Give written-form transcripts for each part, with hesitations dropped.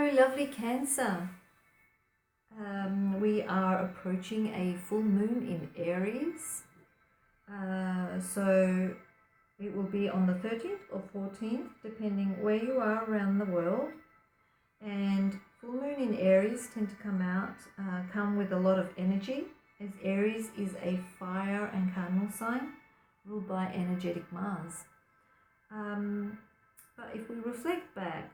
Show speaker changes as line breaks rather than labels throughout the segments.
Hello, lovely Cancer. We are approaching a full moon in Aries. So it will be on the 13th or 14th, depending where you are around the world. And full moon in Aries tend to come with a lot of energy, as Aries is a fire and cardinal sign ruled by energetic Mars. But if we reflect back,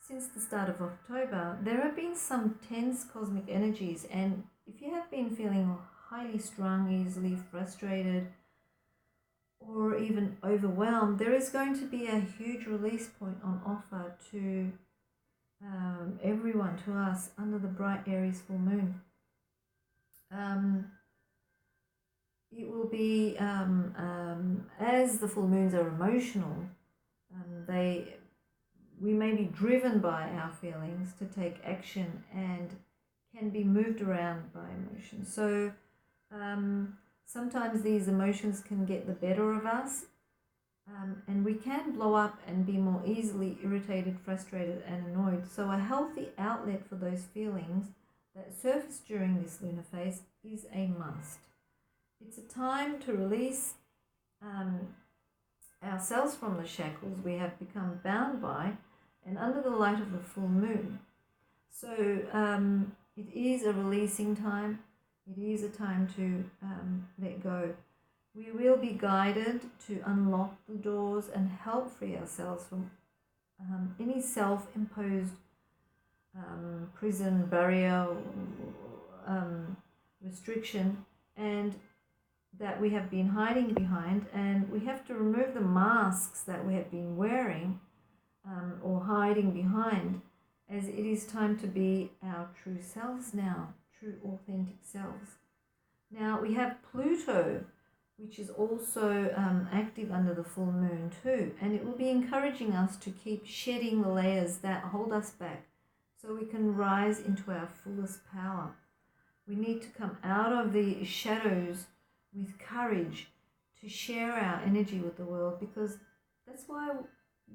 since the start of October, there have been some tense cosmic energies, and if you have been feeling highly strung, easily frustrated, or even overwhelmed, there is going to be a huge release point on offer to everyone, to us, under the bright Aries full moon. It will be, as the full moons are emotional, we may be driven by our feelings to take action and can be moved around by emotions. So sometimes these emotions can get the better of us, and we can blow up and be more easily irritated, frustrated, and annoyed. So a healthy outlet for those feelings that surface during this lunar phase is a must. It's a time to release ourselves from the shackles we have become bound by, and under the light of the full moon. So it is a releasing time. It is a time to let go. We will be guided to unlock the doors and help free ourselves from any self-imposed prison, barrier, restriction, and that we have been hiding behind. And we have to remove the masks that we have been wearing or hiding behind, as it is time to be our true selves now, true authentic selves. Now we have Pluto, which is also active under the full moon too, and it will be encouraging us to keep shedding the layers that hold us back so we can rise into our fullest power. We need to come out of the shadows with courage to share our energy with the world, because that's why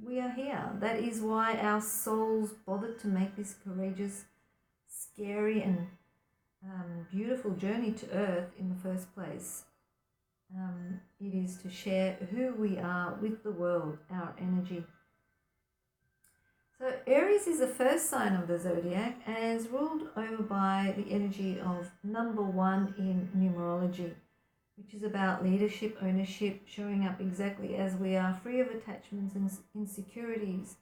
we are here. That is why our souls bothered to make this courageous, scary, and beautiful journey to Earth in the first place. It is to share who we are with the world, our energy. So Aries is the first sign of the zodiac and is ruled over by the energy of number 1 in numerology, which is about leadership, ownership, showing up exactly as we are, free of attachments and insecurities,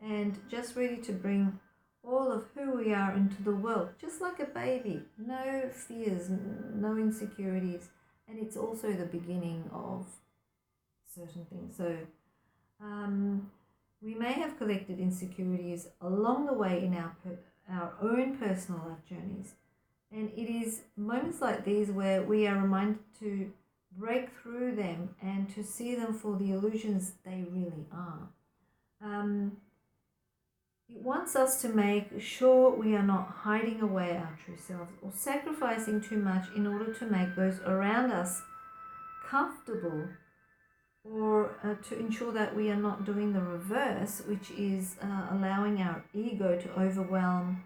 and just ready to bring all of who we are into the world, just like a baby. No fears, no insecurities, and it's also the beginning of certain things. So we may have collected insecurities along the way in our own personal life journeys. And it is moments like these where we are reminded to break through them and to see them for the illusions they really are. It wants us to make sure we are not hiding away our true selves or sacrificing too much in order to make those around us comfortable, or to ensure that we are not doing the reverse, which is allowing our ego to overwhelm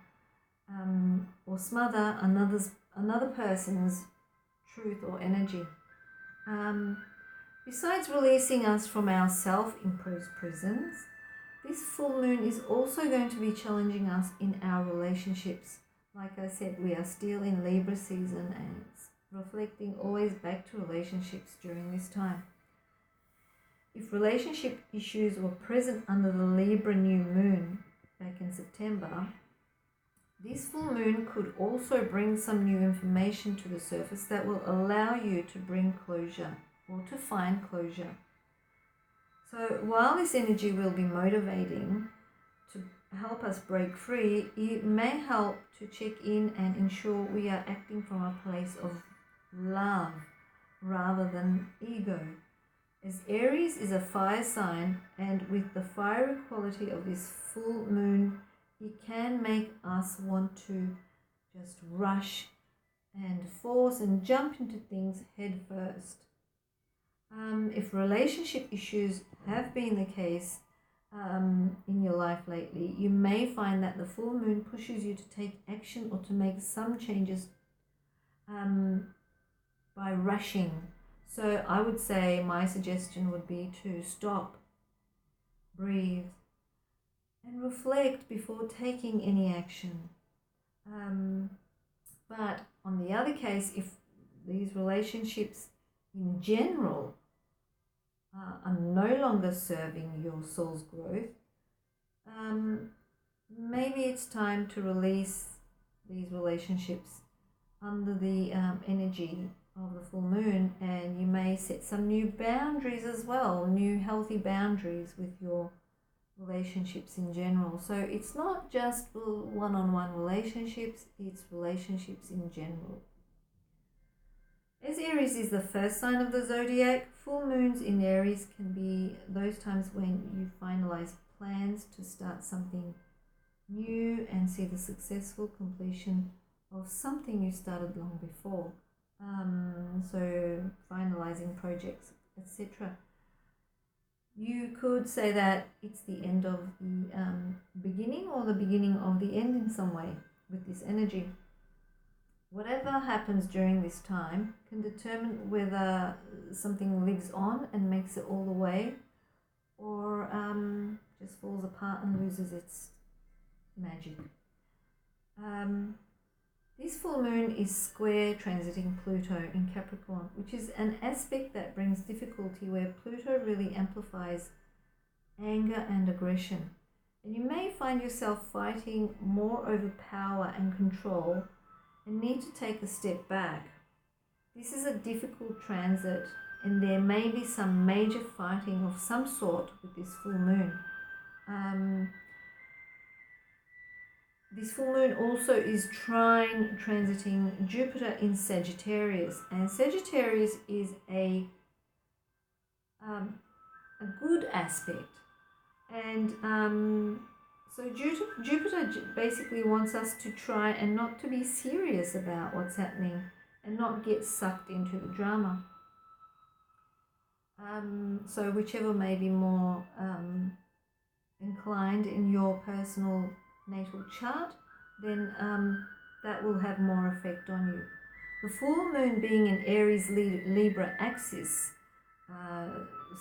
or smother another person's truth or energy. Besides releasing us from our self-imposed prisons, this full moon is also going to be challenging us in our relationships. Like I said, we are still in Libra season, and it's reflecting always back to relationships during this time. If relationship issues were present under the Libra new moon back in September, this full moon could also bring some new information to the surface that will allow you to bring closure or to find closure. So while this energy will be motivating to help us break free, it may help to check in and ensure we are acting from a place of love rather than ego. As Aries is a fire sign, and with the fiery quality of this full moon, it can make us want to just rush and force and jump into things head first. If relationship issues have been the case, in your life lately, you may find that the full moon pushes you to take action or to make some changes by rushing. So I would say my suggestion would be to stop, breathe, and reflect before taking any action. But on the other case, if these relationships in general are no longer serving your soul's growth, maybe it's time to release these relationships under the energy of the full moon, and you may set some new boundaries as well, new healthy boundaries with your relationships in general. So it's not just one-on-one relationships, it's relationships in general. As Aries is the first sign of the zodiac, full moons in Aries can be those times when you finalize plans to start something new and see the successful completion of something you started long before. So finalizing projects, etc. You could say that it's the end of the beginning or the beginning of the end in some way with this energy. Whatever happens during this time can determine whether something lives on and makes it all the way, or just falls apart and loses its magic. This full moon is square transiting Pluto in Capricorn, which is an aspect that brings difficulty, where Pluto really amplifies anger and aggression. And you may find yourself fighting more over power and control and need to take a step back. This is a difficult transit, and there may be some major fighting of some sort with this full moon. This full moon also is transiting Jupiter in Sagittarius, and Sagittarius is a good aspect, and so Jupiter basically wants us to try and not to be serious about what's happening and not get sucked into the drama. So whichever may be more inclined in your personal natal chart, then that will have more effect on you. The full moon being in Aries Libra axis,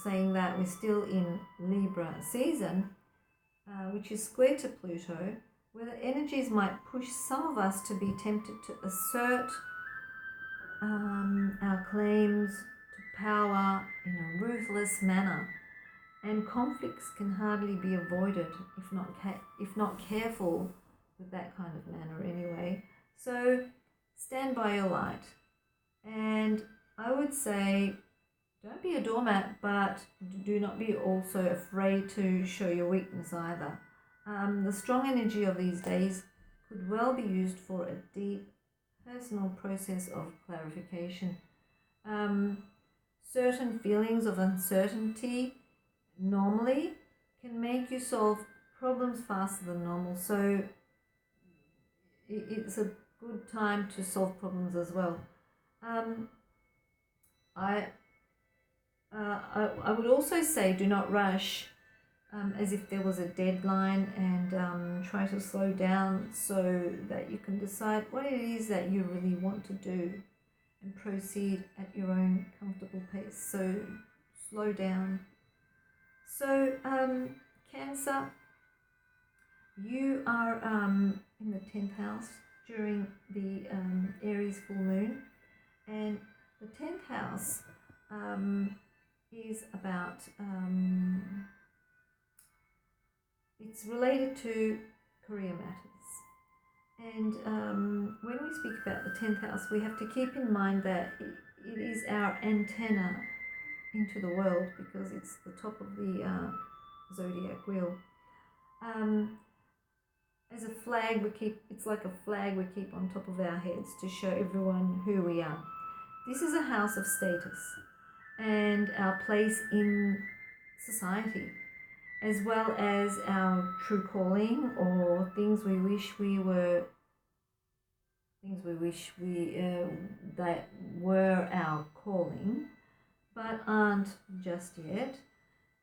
saying that we're still in Libra season, which is square to Pluto, where the energies might push some of us to be tempted to assert our claims to power in a ruthless manner. And conflicts can hardly be avoided if not careful with that kind of manner anyway. So stand by your light. And I would say don't be a doormat, but do not be also afraid to show your weakness either. The strong energy of these days could well be used for a deep personal process of clarification. Certain feelings of uncertainty normally can make you solve problems faster than normal, so it's a good time to solve problems as well. I would also say do not rush as if there was a deadline, and try to slow down so that you can decide what it is that you really want to do and proceed at your own comfortable pace. So slow down. So Cancer, you are in the 10th house during the Aries full moon, and the 10th house is about it's related to career matters. And when we speak about the 10th house, we have to keep in mind that it is our antenna into the world, because it's the top of the zodiac wheel. As a flag, it's like a flag we keep on top of our heads to show everyone who we are. This is a house of status and our place in society, as well as our true calling, or things we wish that were our calling, but aren't just yet.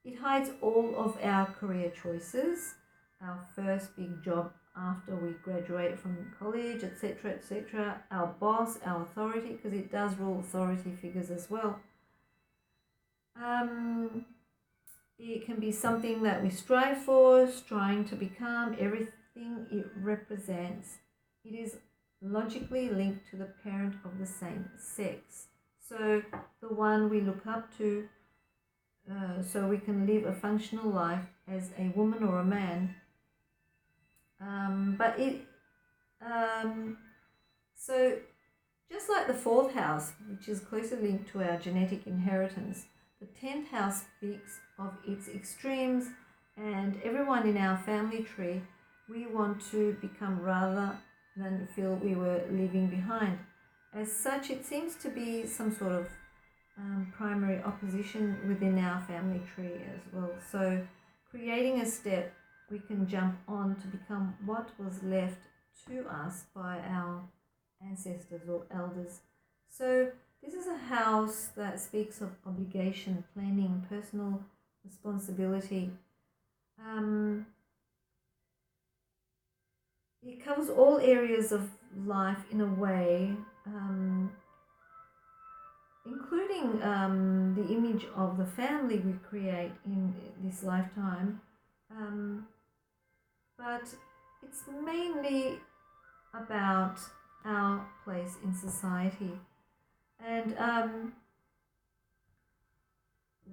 It hides all of our career choices, our first big job after we graduate from college, etc., our boss, our authority, because it does rule authority figures as well. It can be something that we strive for, trying to become, everything it represents. It is logically linked to the parent of the same sex. So the one we look up to, so we can live a functional life as a woman or a man. So just like the fourth house, which is closely linked to our genetic inheritance, the 10th house speaks of its extremes, and everyone in our family tree we want to become rather than feel we were leaving behind. As such, it seems to be some sort of primary opposition within our family tree as well. So creating a step we can jump on to become what was left to us by our ancestors or elders. So this is a house that speaks of obligation, planning, personal responsibility. It covers all areas of life in a way, including the image of the family we create in this lifetime. But it's mainly about our place in society. And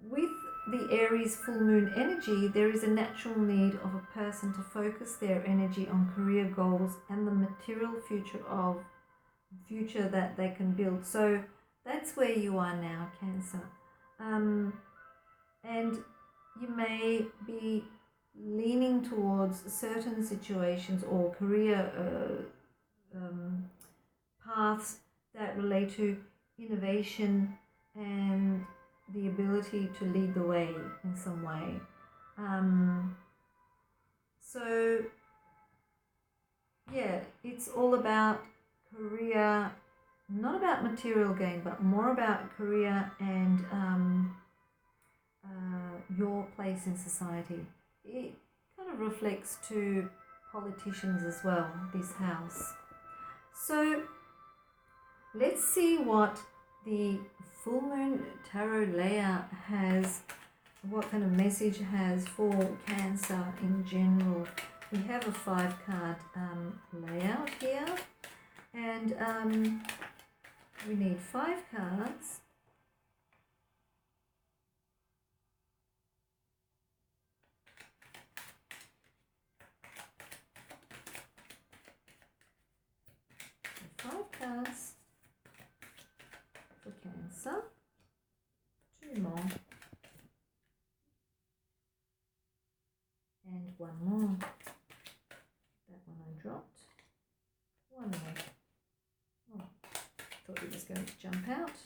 with the Aries full moon energy, there is a natural need of a person to focus their energy on career goals and the material future that they can build. So that's where you are now, Cancer. And you may be leaning towards certain situations or career paths that relate to innovation and the ability to lead the way in some way. So yeah, it's all about career, not about material gain, but more about career and your place in society. It kind of reflects to politicians as well, this house. So let's see what the full moon tarot layout has, what kind of message has for Cancer in general. We have a 5-card layout here, and we need 5 cards. Cards for Cancer. 2 more. And 1 more. That one I dropped. 1 more. Oh, thought it was going to jump out.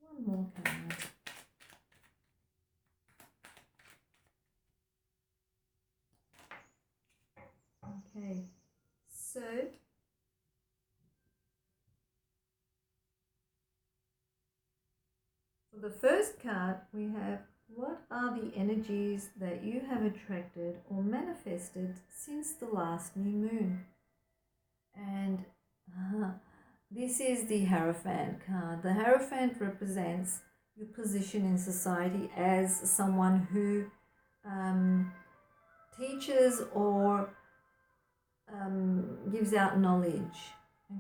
1 more card. Okay, so for the first card, we have, what are the energies that you have attracted or manifested since the last new moon? And this is the Hierophant card. The Hierophant represents your position in society as someone who teaches or gives out knowledge.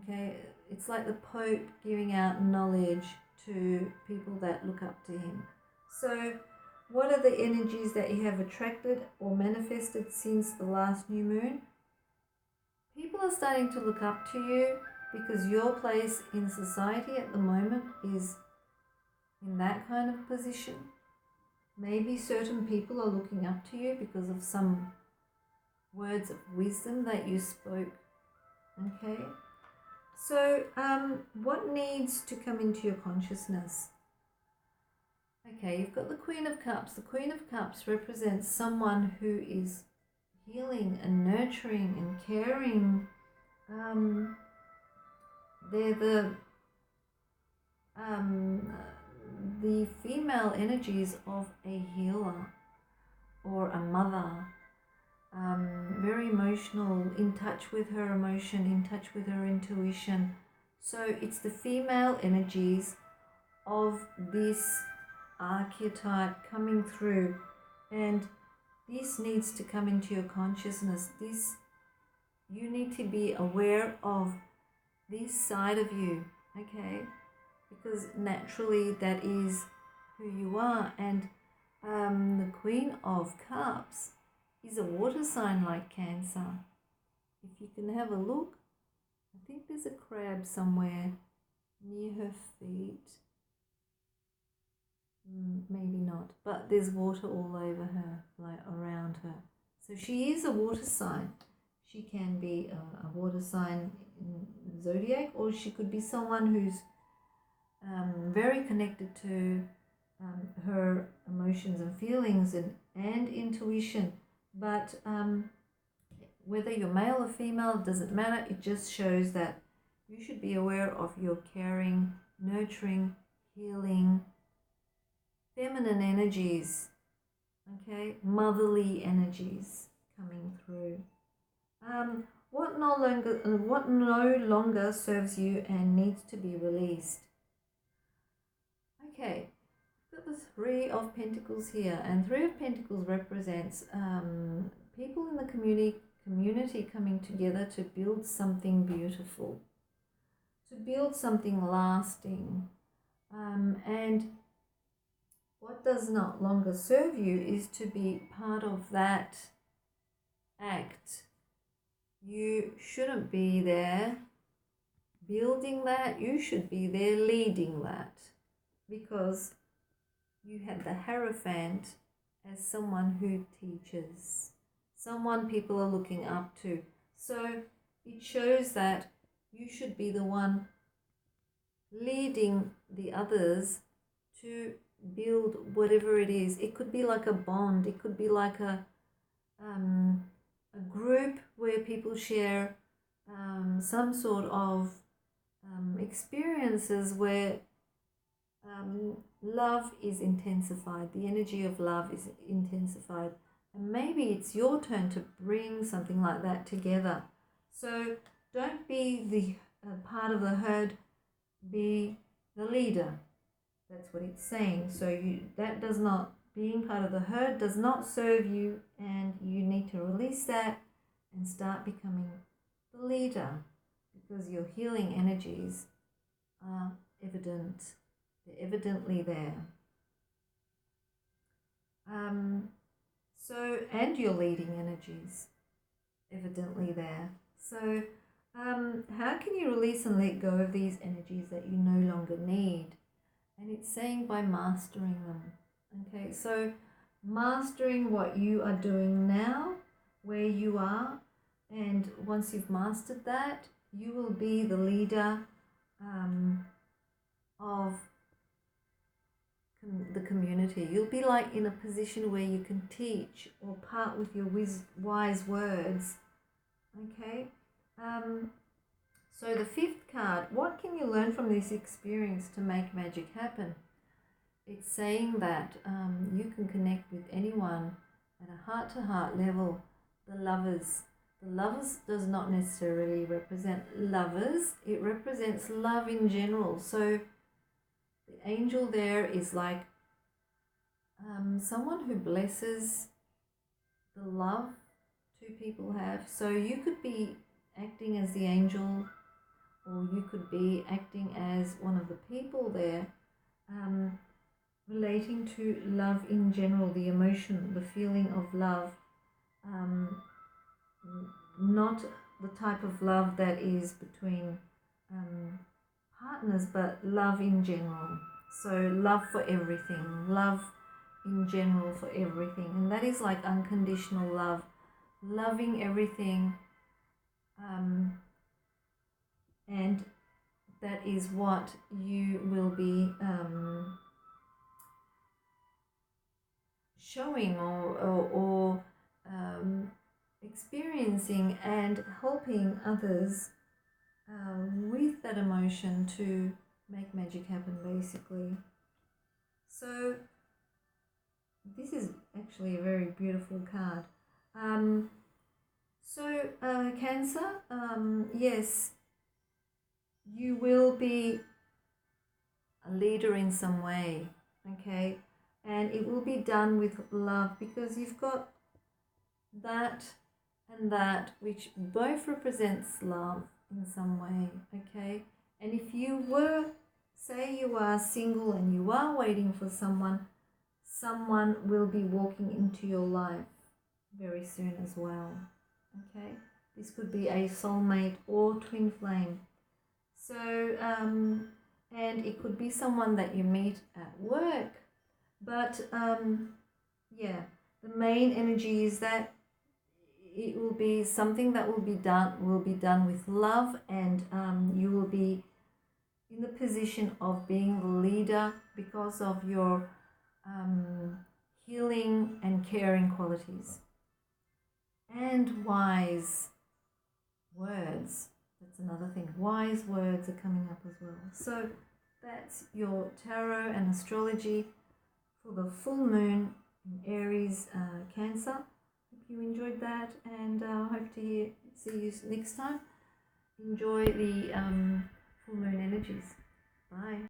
Okay, it's like the Pope giving out knowledge to people that look up to him. So what are the energies that you have attracted or manifested since the last new moon? People are starting to look up to you because your place in society at the moment is in that kind of position. Maybe certain people are looking up to you because of some words of wisdom that you spoke. Okay, so what needs to come into your consciousness? Okay, you've got the Queen of Cups. The Queen of Cups represents someone who is healing and nurturing and caring. They're the female energies of a healer. or a mother, very emotional, in touch with her emotion, in touch with her intuition. So it's the female energies of this archetype coming through, and this needs to come into your consciousness. You need to be aware of this side of you, okay? Because naturally that is who you are. And the Queen of Cups is a water sign like Cancer. If you can have a look, I think there's a crab somewhere near her feet. Maybe not, but there's water all over her, like around her. So she is a water sign. She can be a water sign in the zodiac, or she could be someone who's very connected to her emotions and feelings and intuition. But whether you're male or female, it doesn't matter. It just shows that you should be aware of your caring, nurturing, healing, feminine energies, okay, motherly energies coming through. What no longer serves you and needs to be released. Okay, we've got the Three of Pentacles here, and Three of Pentacles represents people in the community coming together to build something beautiful, to build something lasting, and what does not longer serve you is to be part of that act. You shouldn't be there building that. You should be there leading that, because you have the Hierophant as someone who teaches, someone people are looking up to. So it shows that you should be the one leading the others to build whatever it is. It could be like a bond. It could be like a group where people share some sort of experiences where love is intensified. The energy of love is intensified. And maybe it's your turn to bring something like that together. So don't be the part of the herd, be the leader. That's what it's saying. So being part of the herd does not serve you, and you need to release that and start becoming the leader, because your healing energies are evident. They're evidently there. And your leading energies, evidently there. So how can you release and let go of these energies that you no longer need? And it's saying by mastering them. Okay, so mastering what you are doing now, where you are, and once you've mastered that, you will be the leader of the community. You'll be like in a position where you can teach or part with your wise words. Okay, so the fifth card, what can you learn from this experience to make magic happen? It's saying that you can connect with anyone at a heart-to-heart level. The lovers does not necessarily represent lovers. It represents love in general. So the angel there is like someone who blesses the love two people have. So you could be acting as the angel, or you could be acting as one of the people there, relating to love in general, the emotion, the feeling of love, not the type of love that is between partners, but love in general. So love for everything, love in general for everything, and that is like unconditional love, loving everything, and that is what you will be showing or experiencing, and helping others with that emotion to make magic happen, basically. So This is actually a very beautiful card. Cancer, yes, you will be a leader in some way, okay? And it will be done with love because you've got that and that, which both represents love in some way, okay? And if you were, say you are single and you are waiting for someone, someone will be walking into your life very soon as well, okay? This could be a soulmate or twin flame. So, and it could be someone that you meet at work. But yeah, the main energy is that it will be something that will be done with love, and you will be in the position of being the leader because of your healing and caring qualities and wise words. That's another thing. Wise words are coming up as well. So that's your tarot and astrology for the full moon in Aries, Cancer. Hope you enjoyed that, and hope to see you next time. Enjoy the full moon energies. Bye.